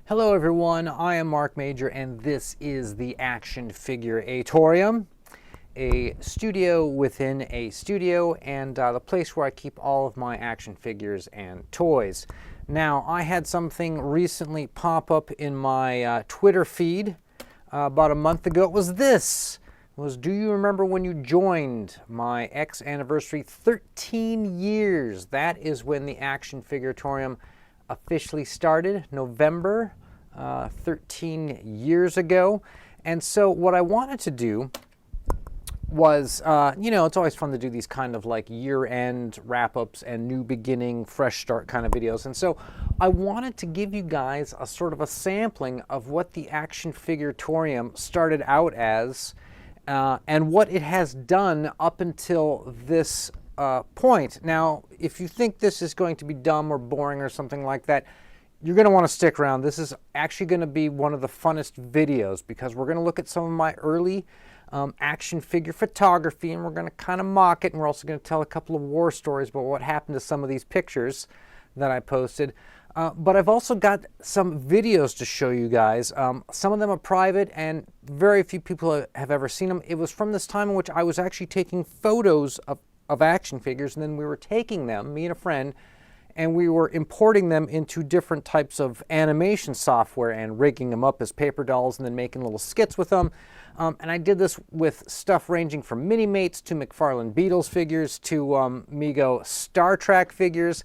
Hello everyone, I am Mark Major and this is the Action Figure Atorium, a studio within a studio and the place where I keep all of my action figures and toys. Now, I had something recently pop up in my Twitter feed about a month ago. It was this. Do you remember when you joined my X anniversary? 13 years. That is when the Action Figure Atorium officially started, November, 13 years ago. And so what I wanted to do was, it's always fun to do these kind of like year-end wrap-ups and new beginning, fresh start kind of videos. And so I wanted to give you guys a sort of a sampling of what the Action Figure Atorium started out as and what it has done up until this point. Now, if you think this is going to be dumb or boring or something like that, you're going to want to stick around. This is actually going to be one of the funnest videos because we're going to look at some of my early action figure photography and we're going to kind of mock it, and we're also going to tell a couple of war stories about what happened to some of these pictures that I posted. But I've also got some videos to show you guys. Some of them are private and very few people have ever seen them. It was from this time in which I was actually taking photos of action figures, and then we were taking them, me and a friend, and we were importing them into different types of animation software and rigging them up as paper dolls and then making little skits with them. And I did this with stuff ranging from Mini-Mates to McFarlane Beatles figures to Mego Star Trek figures.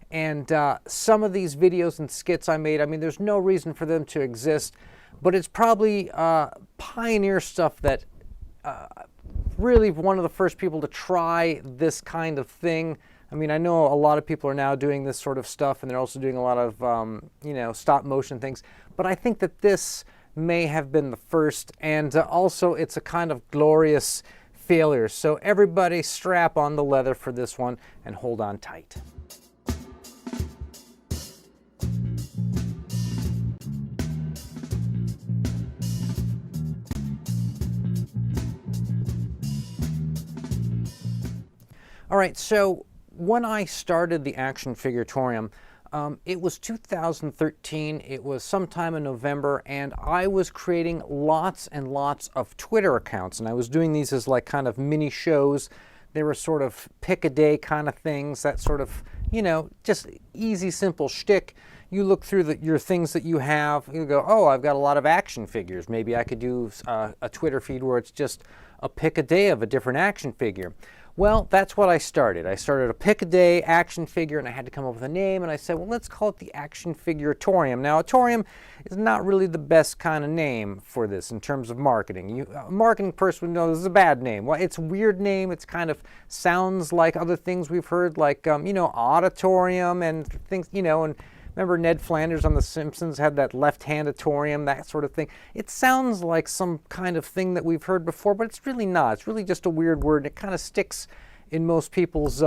And some of these videos and skits I made, I mean, there's no reason for them to exist, but it's probably pioneer stuff that really one of the first people to try this kind of thing. I mean, I know a lot of people are now doing this sort of stuff, and they're also doing a lot of, stop motion things. But I think that this may have been the first, and also it's a kind of glorious failure. So everybody strap on the leather for this one and hold on tight. All right, so when I started the Action Figure Atorium, it was 2013. It was sometime in November, and I was creating lots and lots of Twitter accounts, and I was doing these as like kind of mini shows. They were sort of pick a day kind of things, that sort of, just easy, simple shtick. You look through your things that you have, you go, oh, I've got a lot of action figures. Maybe I could do a Twitter feed where it's just a pick a day of a different action figure. Well, that's what I started. I started a pick-a-day action figure, and I had to come up with a name, and I said, well, let's call it the Action Figure Atorium. Now, Atorium is not really the best kind of name for this in terms of marketing. A marketing person would know this is a bad name. Well, it's a weird name. It's kind of sounds like other things we've heard, like, auditorium and things, and remember Ned Flanders on The Simpsons had that left-hand-atorium, that sort of thing. It sounds like some kind of thing that we've heard before, but it's really not. It's really just a weird word, and it kind of sticks in most people's,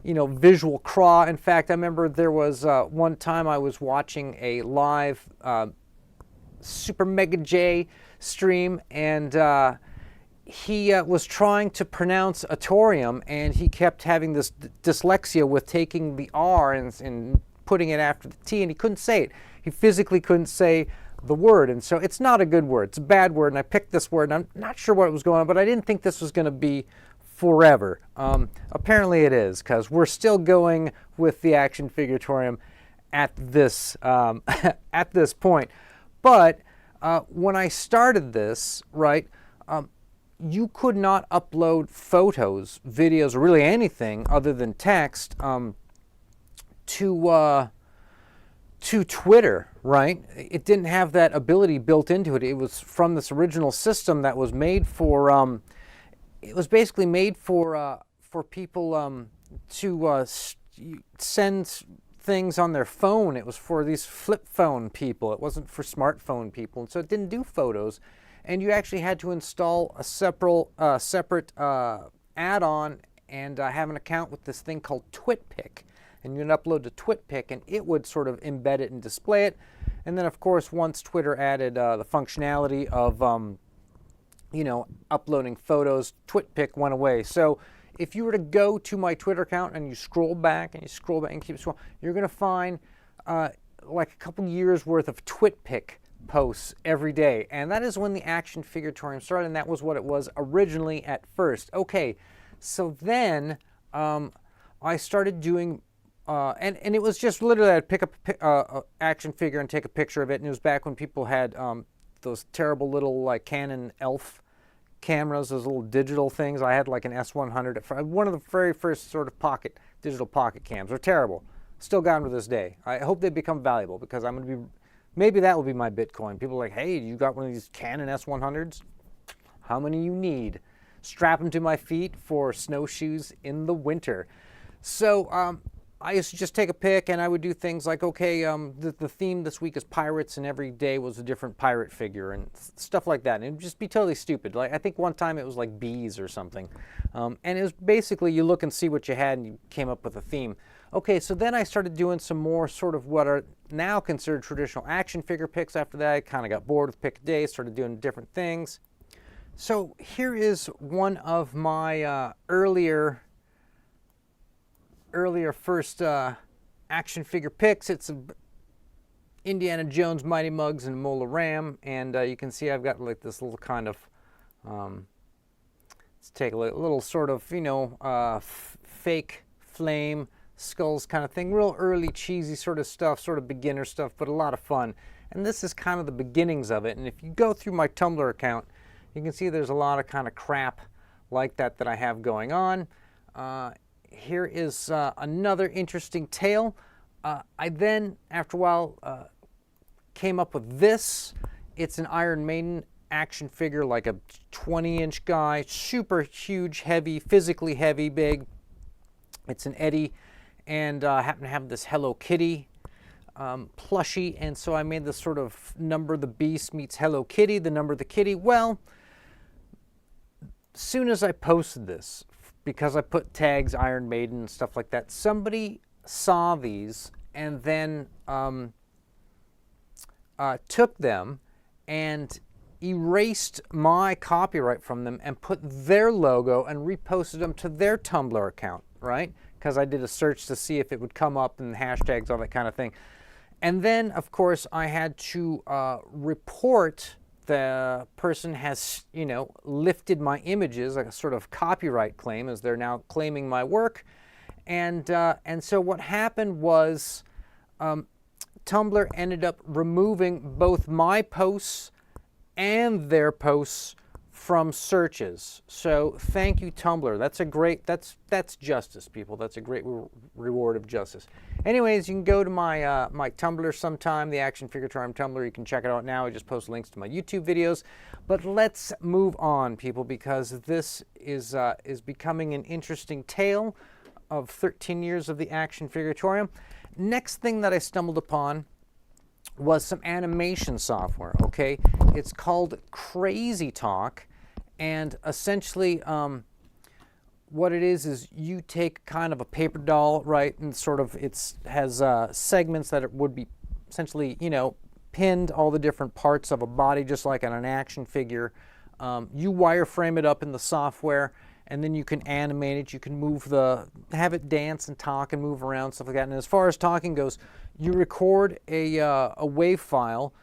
visual craw. In fact, I remember there was one time I was watching a live Super Mega J stream, and he was trying to pronounce Atorium, and he kept having this dyslexia with taking the R and putting it after the T, and he couldn't say it. He physically couldn't say the word, and so it's not a good word. It's a bad word, and I picked this word, and I'm not sure what was going on, but I didn't think this was going to be forever. Apparently it is, because we're still going with the Action Figure Atorium at this at this point. But when I started this, right, you could not upload photos, videos, or really anything other than text to Twitter, right? It didn't have that ability built into it. It was from this original system that was made for, it was basically made for people to send things on their phone. It was for these flip phone people. It wasn't for smartphone people, and so it didn't do photos. And you actually had to install a separate add-on and have an account with this thing called TwitPic. And you'd upload to TwitPic, and it would sort of embed it and display it. And then, of course, once Twitter added the functionality of, uploading photos, TwitPic went away. So if you were to go to my Twitter account and you scroll back and you scroll back and keep scrolling, you're going to find like a couple years worth of TwitPic posts every day, and that is when the Action Figuratorium started, and that was what it was originally at first. Okay, so then I started doing, and it was just literally I'd pick up a action figure and take a picture of it, and it was back when people had those terrible little like Canon ELPH cameras, those little digital things. I had like an S100, one of the very first sort of digital pocket cams. They're terrible. Still got them to this day. I hope they become valuable because I'm going to be, maybe that will be my Bitcoin. People are like, hey, you got one of these Canon S100s? How many you need? Strap them to my feet for snowshoes in the winter. So I used to just take a pic, and I would do things like, okay, the theme this week is pirates, and every day was a different pirate figure and stuff like that. And it would just be totally stupid. Like I think one time it was like bees or something. And it was basically you look and see what you had, and you came up with a theme. Okay, so then I started doing some more sort of what are now considered traditional action figure picks. After that, I kind of got bored with pick a day, started doing different things. So here is one of my earlier first action figure picks. It's a Indiana Jones Mighty Mugs and Mola Ram, and you can see I've got like this little kind of let's take a little sort of, you know, fake flame skulls kind of thing, real early cheesy sort of stuff, sort of beginner stuff, but a lot of fun. And this is kind of the beginnings of it. And if you go through my Tumblr account, you can see there's a lot of kind of crap like that I have going on. Here is another interesting tale. I then, after a while, came up with this. It's an Iron Maiden action figure, like a 20-inch guy, super huge, heavy, physically heavy, big. It's an Eddie, and I happen to have this Hello Kitty plushie, and so I made this sort of Number the Beast meets Hello Kitty, the Number the Kitty. Well, as soon as I posted this, because I put tags Iron Maiden and stuff like that, somebody saw these and then took them and erased my copyright from them and put their logo and reposted them to their Tumblr account, right? Because I did a search to see if it would come up and hashtags, all that kind of thing. And then, of course, I had to report the person has, you know, lifted my images, like a sort of copyright claim, as they're now claiming my work. And so what happened was Tumblr ended up removing both my posts and their posts from searches. So thank you, Tumblr. That's a great, that's justice, people. That's a great reward of justice. Anyways, you can go to my my Tumblr sometime, the Action Figuratorium Tumblr. You can check it out now. I just post links to my YouTube videos. But let's move on, people, because this is becoming an interesting tale of 13 years of the Action Figuratorium. Next thing that I stumbled upon was some animation software, okay? It's called Crazy Talk, and essentially what it is you take kind of a paper doll, right, and sort of has segments that it would be essentially, you know, pinned, all the different parts of a body, just like on an action figure. You wireframe it up in the software, and then you can animate it. You can have it dance and talk and move around, stuff like that. And as far as talking goes, you record a WAV file,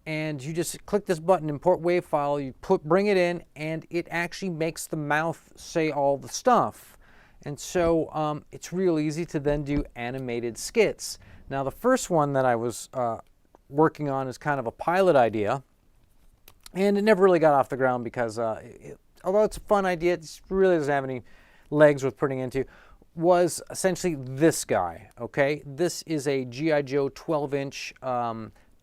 and you just click this button, import WAV file, you bring it in, and it actually makes the mouth say all the stuff. And so it's real easy to then do animated skits. Now, the first one that I was working on is kind of a pilot idea, and it never really got off the ground because although it's a fun idea, it really doesn't have any legs worth putting into, was essentially this guy, okay? This is a G.I. Joe 12-inch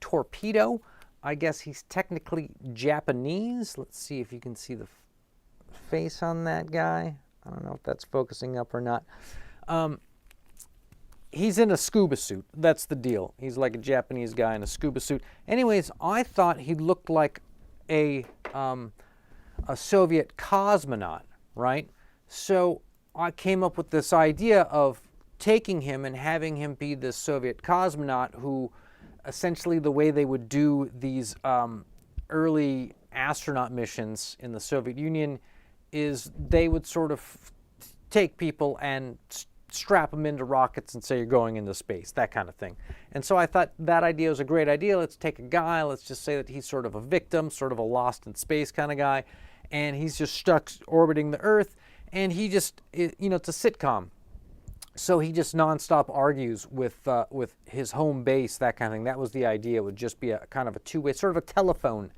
torpedo. I guess he's technically Japanese. Let's see if you can see the face on that guy. I don't know if that's focusing up or not. He's in a scuba suit. That's the deal. He's like a Japanese guy in a scuba suit. Anyways, I thought he looked like a Soviet cosmonaut, right? So I came up with this idea of taking him and having him be this Soviet cosmonaut who essentially the way they would do these early astronaut missions in the Soviet Union is they would sort of take people and strap them into rockets and say you're going into space, that kind of thing. And so I thought that idea was a great idea. Let's take a guy, let's just say that he's sort of a victim, sort of a lost in space kind of guy, and he's just stuck orbiting the Earth, and he just, you know, it's a sitcom. So he just nonstop argues with his home base, that kind of thing. That was the idea. It would just be a kind of a two-way, sort of a telephone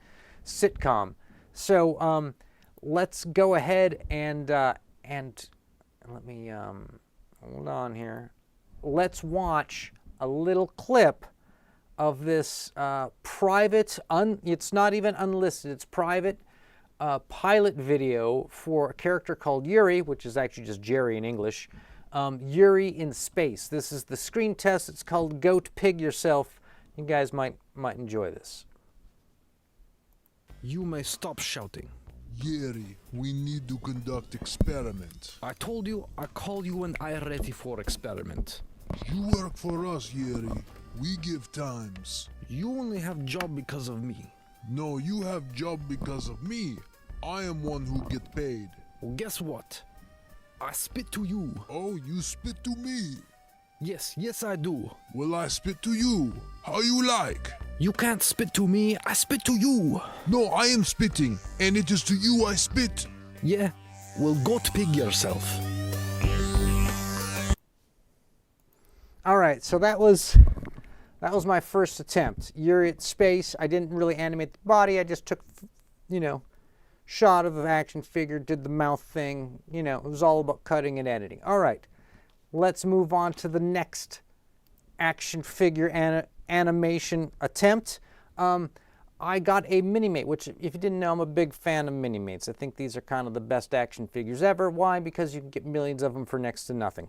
sitcom. So let's go ahead and let me hold on here. Let's watch a little clip of this private, it's not even unlisted, it's private pilot video for a character called Yuri, which is actually just Jerry in English. Yuri in space. This is the screen test. It's called Goat Pig Yourself. You guys might enjoy this. You may stop shouting. Yuri, we need to conduct experiment. I told you, I call you when I ready for experiment. You work for us, Yuri. We give times. You only have job because of me. No, you have job because of me. I am one who get paid. Well, guess what? I spit to you. Oh, you spit to me. Yes, I do. Well, I spit to you. How you like? You can't spit to me, I spit to you. No, I am spitting, and it is to you I spit. Yeah, well, goat pig yourself. All right, so that was my first attempt. Yuri at space. I didn't really animate the body. I just took, you know, shot of the action figure, did the mouth thing. You know, it was all about cutting and editing. All right, let's move on to the next action figure animation attempt. I got a Minimate, which, if you didn't know, I'm a big fan of Minimates. I think these are kind of the best action figures ever. Why? Because you can get millions of them for next to nothing.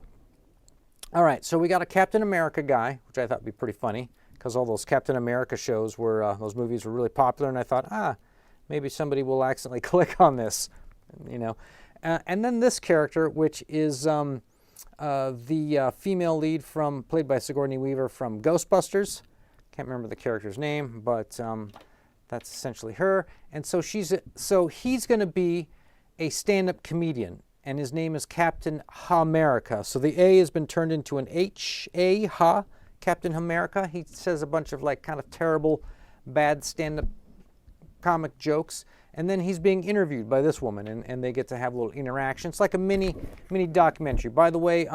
All right, so we got a Captain America guy, which I thought would be pretty funny, because all those Captain America shows were, those movies were really popular, and I thought, maybe somebody will accidentally click on this, you know. And then this character, which is the female lead played by Sigourney Weaver from Ghostbusters. Can't remember the character's name, but that's essentially her. And so he's going to be a stand-up comedian, and his name is Capt HAmerica. So the A has been turned into an H-A, Ha, Captain HAmerica. He says a bunch of like kind of terrible, bad stand-up comic jokes, and then he's being interviewed by this woman, and they get to have a little interaction. It's like a mini documentary. By the way,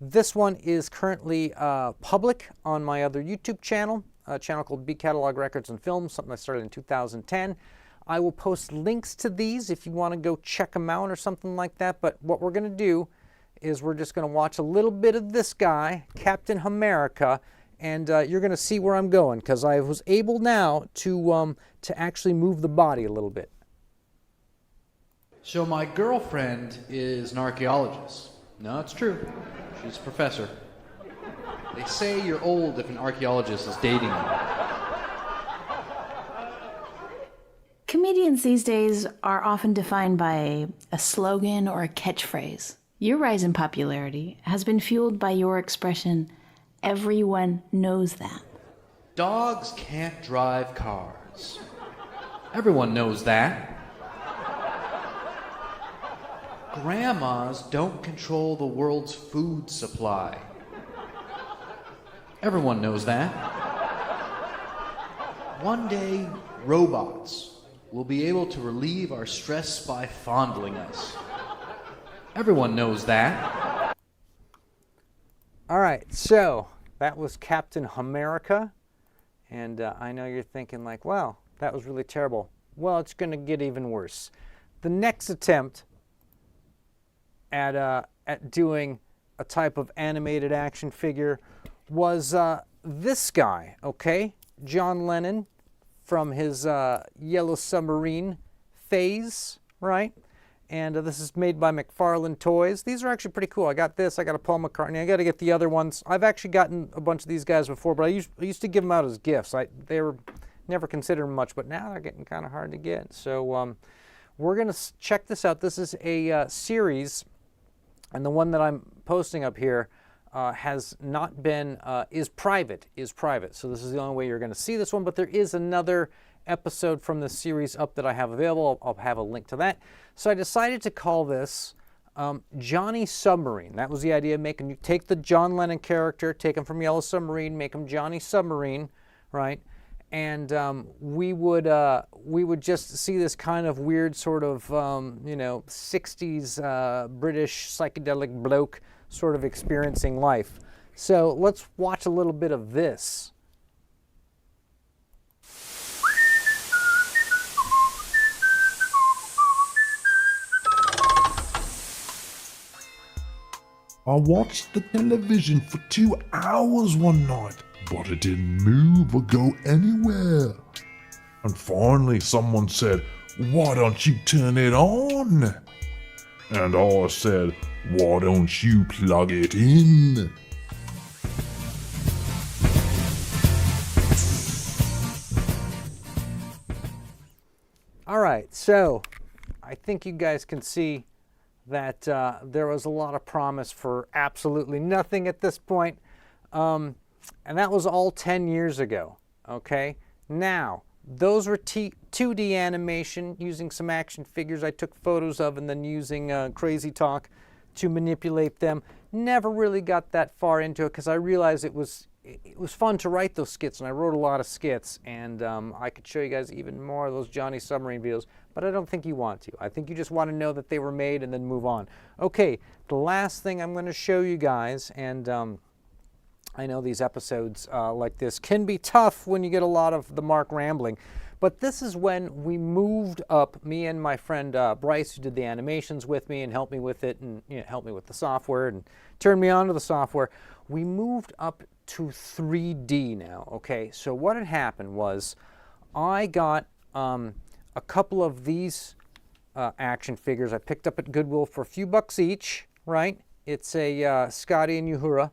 this one is currently public on my other YouTube channel, a channel called B Catalog Records and Films, something I started in 2010. I will post links to these if you want to go check them out or something like that. But what we're going to do is we're just going to watch a little bit of this guy, Captain HAmerica, and you're going to see where I'm going, because I was able now to actually move the body a little bit. So my girlfriend is an archaeologist. No, it's true. She's a professor. They say you're old if an archaeologist is dating you. Comedians these days are often defined by a slogan or a catchphrase. Your rise in popularity has been fueled by your expression, "Everyone knows that." Dogs can't drive cars. Everyone knows that. Grandmas don't control the world's food supply. Everyone knows that. One day, robots will be able to relieve our stress by fondling us. Everyone knows that. All right, so that was Captain HAmerica, and I know you're thinking like, wow, that was really terrible. Well, it's going to get even worse. The next attempt at doing a type of animated action figure was this guy, okay? John Lennon from his Yellow Submarine phase, right? And this is made by McFarlane Toys. These are actually pretty cool. I got this, I got a Paul McCartney, I got to get the other ones. I've actually gotten a bunch of these guys before, but I used to give them out as gifts. They were never considered much, but now they're getting kind of hard to get. So we're going to check this out. This is a series, and the one that I'm posting up here has not been, is private. So this is the only way you're going to see this one, but there is another episode from the series up that I have available. I'll have a link to that. So I decided to call this Johnny Submarine. That was the idea, making you take the John Lennon character, take him from Yellow Submarine, make him Johnny Submarine, right? And we would just see this kind of weird sort of 60s British psychedelic bloke sort of experiencing life. So let's watch a little bit of this. I watched the television for 2 hours one night, but it didn't move or go anywhere. And finally someone said, "Why don't you turn it on?" And I said, "Why don't you plug it in?" All right, so I think you guys can see that there was a lot of promise for absolutely nothing at this point. And that was all 10 years ago, okay? Now, those were 2D animation using some action figures I took photos of and then using Crazy Talk to manipulate them. Never really got that far into it because I realized it was fun to write those skits, and I wrote a lot of skits, and I could show you guys even more of those Johnny Submarine videos, but I don't think you want to. I think you just want to know that they were made and then move on. Okay, the last thing I'm going to show you guys, and I know these episodes like this can be tough when you get a lot of the Mark rambling, but this is when we moved up, me and my friend Bryce, who did the animations with me and helped me with it and helped me with the software and turned me on to the software. We moved up to 3D now, okay? So what had happened was I got a couple of these action figures I picked up at Goodwill for a few bucks each, right? It's a Scotty and Uhura.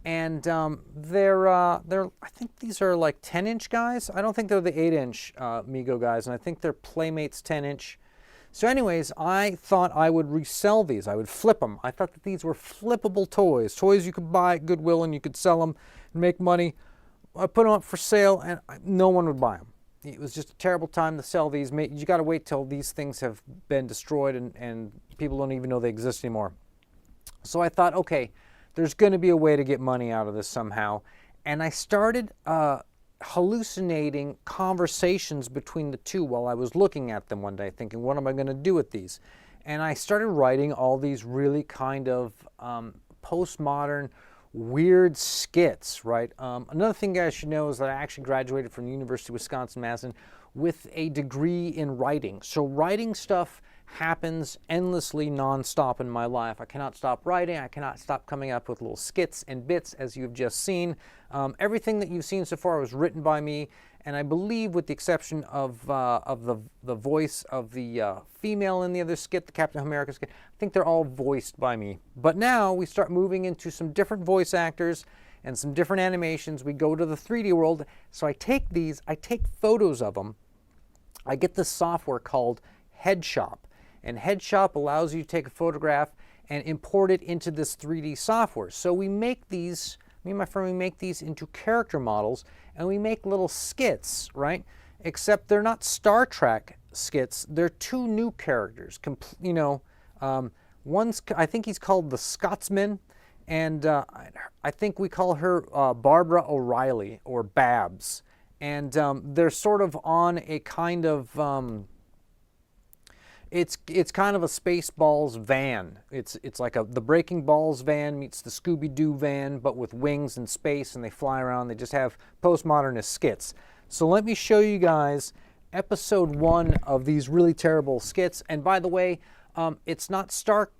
And they're I think these are like 10-inch guys. I don't think they're the 8-inch Mego guys, and I think they're Playmates 10-inch. So anyways, I thought I would resell these. I would flip them. I thought that these were flippable toys. Toys you could buy at Goodwill and you could sell them and make money. I put them up for sale and no one would buy them. It was just a terrible time to sell these. You got to wait till these things have been destroyed and people don't even know they exist anymore. So I thought, okay, there's going to be a way to get money out of this somehow. And I started hallucinating conversations between the two while I was looking at them one day, thinking, what am I going to do with these? And I started writing all these really kind of postmodern, weird skits, right? Another thing you guys should know is that I actually graduated from the University of Wisconsin-Madison with a degree in writing. So writing stuff happens endlessly nonstop in my life. I cannot stop writing. I cannot stop coming up with little skits and bits, as you've just seen. Everything that you've seen so far was written by me, and I believe, with the exception of the voice of the female in the other skit, the Capt HAmerica skit, I think they're all voiced by me. But now we start moving into some different voice actors and some different animations. We go to the 3D world. So I take these, I take photos of them. I get this software called Headshop. And Headshop allows you to take a photograph and import it into this 3D software. So we make these, me and my friend, we make these into character models, and we make little skits, right? Except they're not Star Trek skits. They're two new characters. One's, I think he's called the Scotsman, and I think we call her Barbara O'Reilly, or Babs. And they're sort of on a kind of it's kind of a Spaceballs van. It's like the Breaking Balls van meets the Scooby-Doo van, but with wings and space, and they fly around. They just have postmodernist skits. So let me show you guys episode 1 of these really terrible skits. And by the way, it's not Star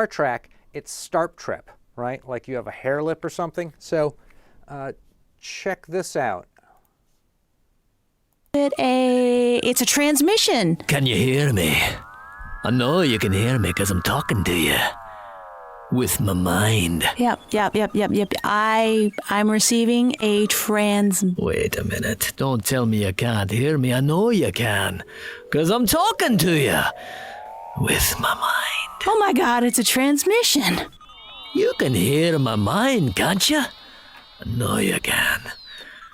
Trek, it's Starp Trep, right? Like you have a hair lip or something. So check this out. It's a transmission. Can you hear me? I know you can hear me because I'm talking to you. With my mind. Yep. I'm receiving a Wait a minute. Don't tell me you can't hear me. I know you can. Because I'm talking to you. With my mind. Oh my God, it's a transmission. You can hear my mind, can't you? I know you can.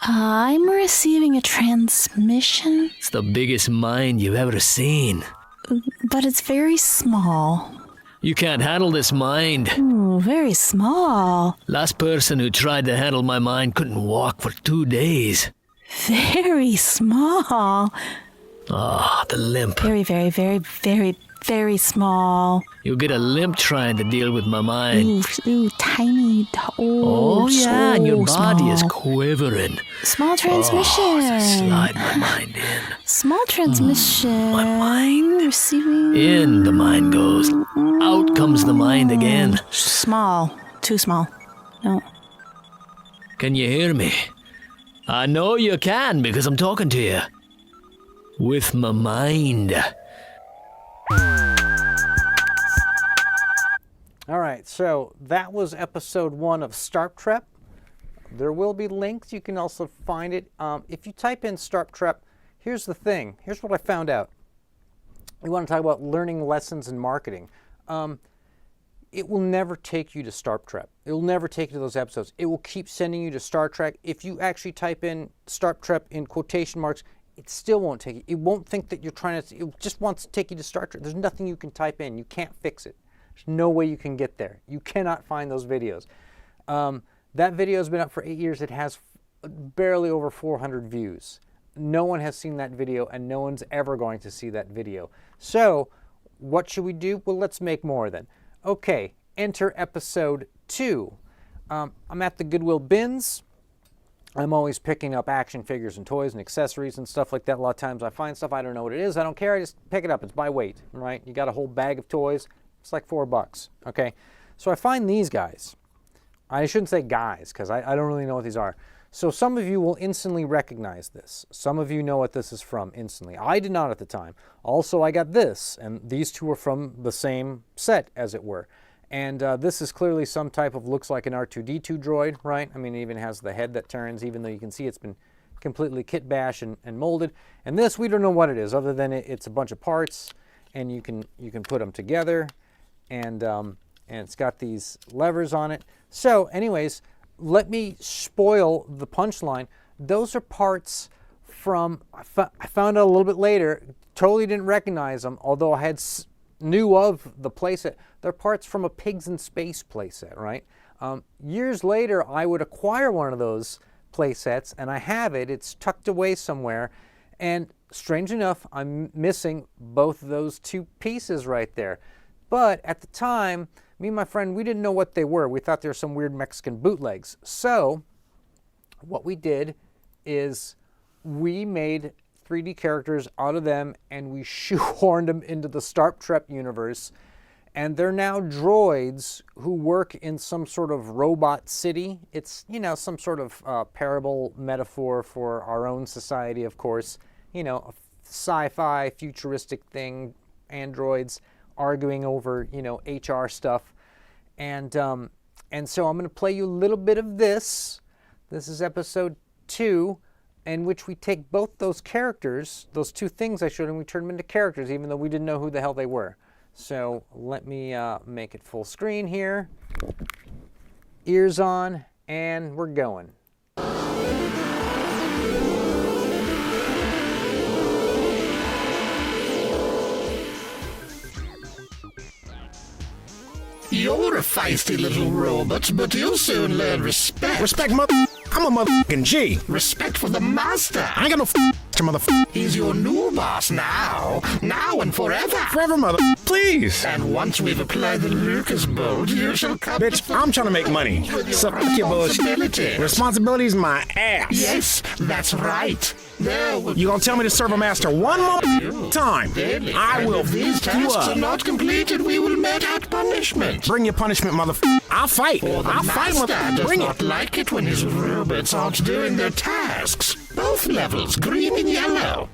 I'm receiving a transmission. It's the biggest mind you've ever seen. But it's very small. You can't handle this mind. Ooh, very small. Last person who tried to handle my mind couldn't walk for 2 days. Very small. Ah, the limp. Very, very, very, very, very small. You get a limp trying to deal with my mind. Ooh, tiny. Oh, yeah, and your so body is small. quivering. Small transmission. Oh, as I slide my mind in. Small transmission. My mind. Receiving. In the mind goes. Out comes the mind again. Small. Too small. No. Can you hear me? I know you can because I'm talking to you. With my mind. All right, so that was episode 1 of Starp Trep. There will be links. You can also find it. If you type in Starp Trep, here's the thing. Here's what I found out. We want to talk about learning lessons in marketing. It will never take you to Starp Trep. It will never take you to those episodes. It will keep sending you to Star Trek. If you actually type in Starp Trep in quotation marks, it still won't take you. It won't think that you're trying to, it just wants to take you to Star Trek. There's nothing you can type in. You can't fix it. There's no way you can get there. You cannot find those videos. That video has been up for 8 years. It has barely over 400 views. No one has seen that video, and no one's ever going to see that video. So what should we do? Well, let's make more then. Okay, enter episode 2. I'm at the Goodwill bins. I'm always picking up action figures and toys and accessories and stuff like that. A lot of times I find stuff, I don't know what it is. I don't care. I just pick it up. It's by weight, right? You got a whole bag of toys. It's like $4, okay? So I find these guys. I shouldn't say guys because I don't really know what these are. So some of you will instantly recognize this. Some of you know what this is from instantly. I did not at the time. Also, I got this, and these two are from the same set, as it were. And this is clearly some type of, looks like an R2-D2 droid, right? I mean, it even has the head that turns, even though you can see it's been completely kit bashed and molded. And this, we don't know what it is, other than it's a bunch of parts, and you can put them together, and it's got these levers on it. So, anyways, let me spoil the punchline. Those are parts from, I found out a little bit later, totally didn't recognize them, although I had knew of the playset. They're parts from a Pigs in Space playset, right? Years later, I would acquire one of those playsets, and I have it. It's tucked away somewhere, and strange enough, I'm missing both of those two pieces right there. But at the time, me and my friend, we didn't know what they were. We thought they were some weird Mexican bootlegs. So what we did is we made 3D characters out of them, and we shoehorned them into the Starp Trep universe. And they're now droids who work in some sort of robot city. It's, you know, some sort of parable metaphor for our own society, of course. You know, a sci-fi futuristic thing, androids arguing over, you know, HR stuff. And so I'm going to play you a little bit of this. This is episode 2, in which we take both those characters, those two things I showed, and we turn them into characters, even though we didn't know who the hell they were. So let me make it full screen here. Ears on, and we're going. You're a feisty little robot, but you'll soon learn respect. Respect, I'm a motherfucking G. Respect for the master. I ain't got no motherfucker. He's your new boss now and forever. Forever, mother. Please. And once we've applied the Lucas bolt, you shall come. Bitch, I'm trying to make money. So fuck your bullshit. Responsibility's my ass. Yes, that's right. You gonna tell me to serve a master one more time? I will if these beat you tasks are up. not completed, we will mete out punishment. Bring your punishment, motherfucker. I'll fight. For the I'll fight, master motherfucker. does Bring not it. like it when his robots aren't doing their tasks. Both levels, green and yellow.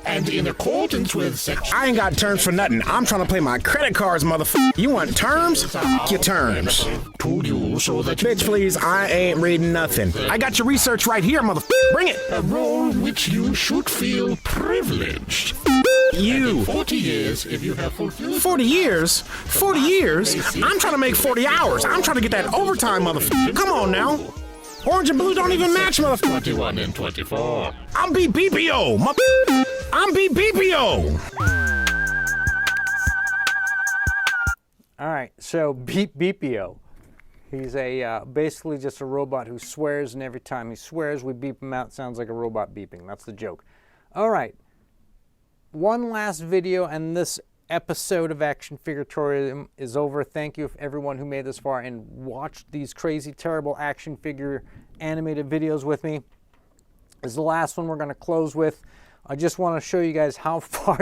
And in accordance with section... I ain't got terms for nothing. I'm trying to play my credit cards, motherfucker. You want terms? Fuck your terms. To you so that you Bitch, please, I ain't reading nothing. I got your research right here, motherfucker. Bring it. a role which you should feel privileged. You. 40 years if you have fulfilled... 40 years? 40 years? I'm trying to make 40 hours. I'm trying to get that overtime, motherfucker. Come on now. Orange and blue don't even match, motherfucker. 21 and 24. I'm BBPO. I'm BBPO. All right, so Beepio. He's basically just a robot who swears, and every time he swears, we beep him out. Sounds like a robot beeping. That's the joke. All right, one last video, and this episode of Action Figuratorium is over. Thank you for everyone who made this far and watched these crazy, terrible action figure animated videos with me. This is the last one we're going to close with. I just want to show you guys how far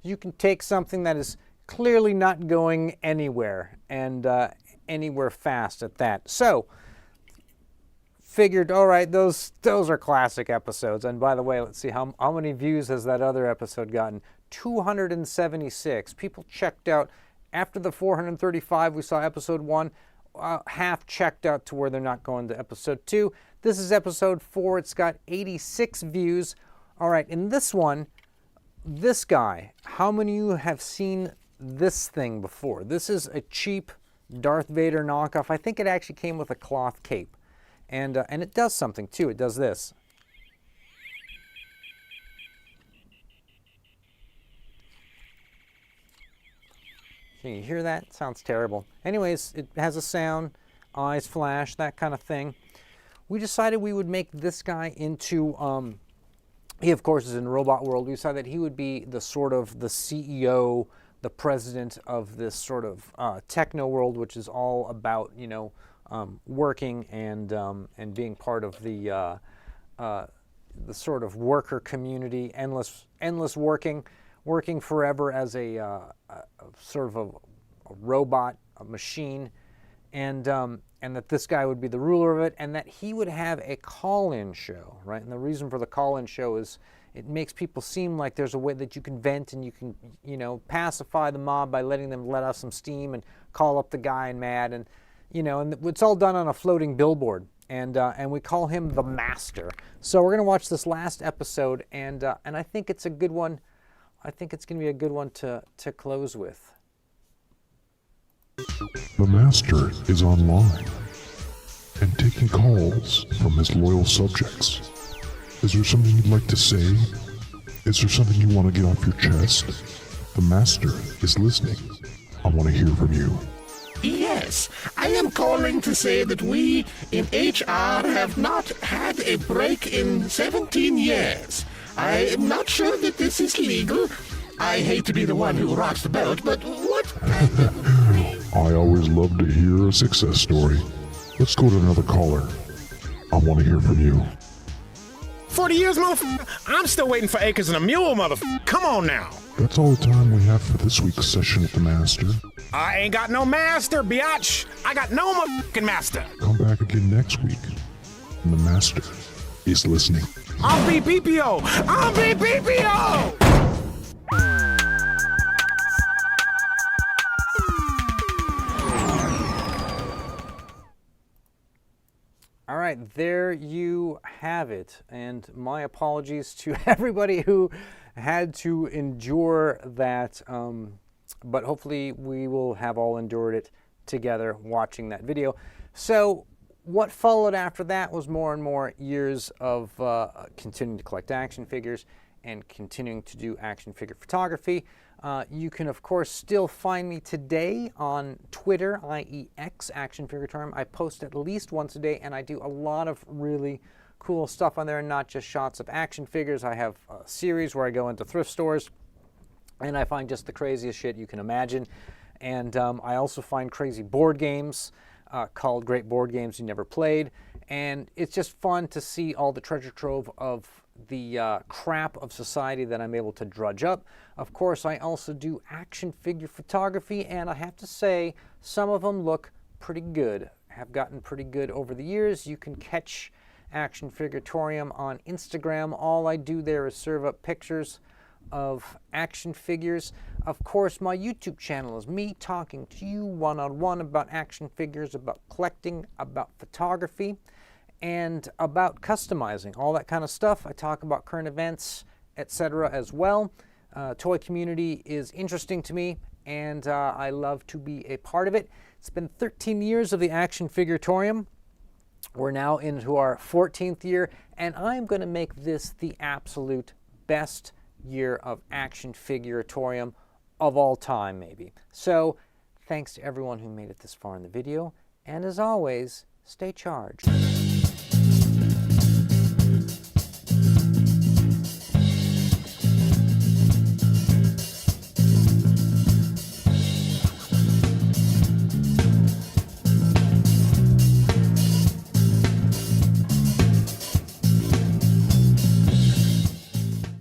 you can take something that is clearly not going anywhere, and anywhere fast at that. So, figured, all right, those are classic episodes. And by the way, let's see, how many views has that other episode gotten? 276. People checked out. After the 435 we saw episode 1, half checked out to where they're not going to episode 2. This is episode 4. It's got 86 views. All right, in this one, this guy, how many of you have seen this thing before? This is a cheap Darth Vader knockoff. I think it actually came with a cloth cape. And it does something too. It does this. Can you hear that? It sounds terrible. Anyways, it has a sound, eyes flash, that kind of thing. We decided we would make this guy into, he of course is in robot world. We decided that he would be the sort of the CEO, the president of this sort of techno world, which is all about, you know, working and being part of the sort of worker community, endless working forever as a sort of a robot, a machine, and that this guy would be the ruler of it, and that he would have a call-in show, right? And the reason for the call-in show is it makes people seem like there's a way that you can vent and you can, you know, pacify the mob by letting them let off some steam and call up the guy and mad, and you know, and it's all done on a floating billboard, and we call him the Master. So we're gonna watch this last episode, and I think it's a good one. I think it's gonna be a good one to close with. The Master is online and taking calls from his loyal subjects. Is there something you'd like to say? Is there something you want to get off your chest? The Master is listening. I want to hear from you. Yes, I am calling to say that we in HR have not had a break in 17 years. I am not sure that this is legal. I hate to be the one who rocks the boat, but what kind of... I always love to hear a success story. Let's go to another caller. I want to hear from you. 40 years, motherfucker? I'm still waiting for Acres and a Mule, motherfucker. Come on now. That's all the time we have for this week's session with the Master. I ain't got no master, biatch. I got no motherfucking master. Come back again next week. And the Master is listening. I'll be BPO. I'll be BPO. All right, there you have it. And my apologies to everybody who had to endure that. But hopefully we will have all endured it together watching that video. So what followed after that was more and more years of continuing to collect action figures and continuing to do action figure photography. You can, of course, still find me today on Twitter, i.e. X, Action Figuratorium. I post at least once a day, and I do a lot of really cool stuff on there, not just shots of action figures. I have a series where I go into thrift stores, and I find just the craziest shit you can imagine. And I also find crazy board games called Great Board Games You Never Played. And it's just fun to see all the treasure trove of the crap of society that I'm able to drudge up. Of course, I also do action figure photography, and I have to say, some of them look pretty good, have gotten pretty good over the years. You can catch Action Figuratorium on Instagram. All I do there is serve up pictures of action figures. Of course, my YouTube channel is me talking to you one-on-one about action figures, about collecting, about photography, and about customizing, all that kind of stuff. I talk about current events, etc. as well. Toy community is interesting to me, and I love to be a part of it. It's been 13 years of the Action Figuratorium. We're now into our 14th year, and I'm going to make this the absolute best year of Action Figuratorium of all time, maybe. So Thanks to everyone who made it this far in the video, and as always, stay charged.